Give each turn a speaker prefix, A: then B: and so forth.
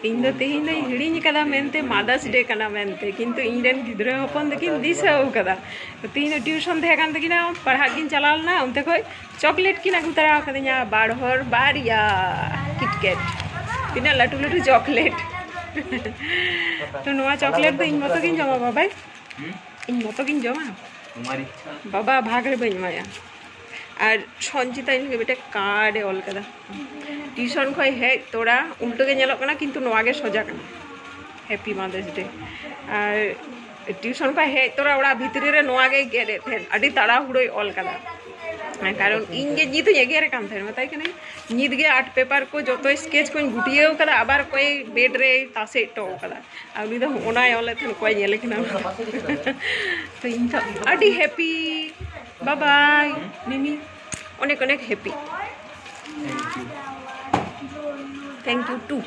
A: इन दो तेहिं दो हिड़िंग कदा मेनते मदर्स डे कना मेनते किंतु इनरेन गिद्रा हपन दकिन दिसाव कदा तेहिं दो ट्यूशन तहे कान तकिना पढ़ा किन चलालना उनते खय चॉकलेट किन अगु तरा कदिया बाड़हर बारिया किटकैट तिना लाटू लाटू चॉकलेट तो नोआ चॉकलेट दो इन मतो किन जमा बाबा इन मतो किन जमा बाबा भाग रे बइन माया और संचिता इनके बेटे कार्ड ऑल कदा ट्यूशन खय हे तोरा उल्टो के नेलो कना किंतु नोआ गे सोजा कना हैप्पी मदर्स डे और ट्यूशन खय हे तोरा ओड़ा भितरी रे नोआ गे गेरे थे अडी ताड़ा हुड़ोय ऑल कदा कारण इन गे जीत एगेर कान थे मताय कने नीत गे आर्ट पेपर को जो स्केच को गुटियो कदा आबार कोई बेड रे तासे टो कदा आ उनी दो ओनाय ऑल थे कोई नेले कना तो इन तो अडी हैप्पी बाय बाय मिमी अनेक अनेक हैप्पी थैंक यू टू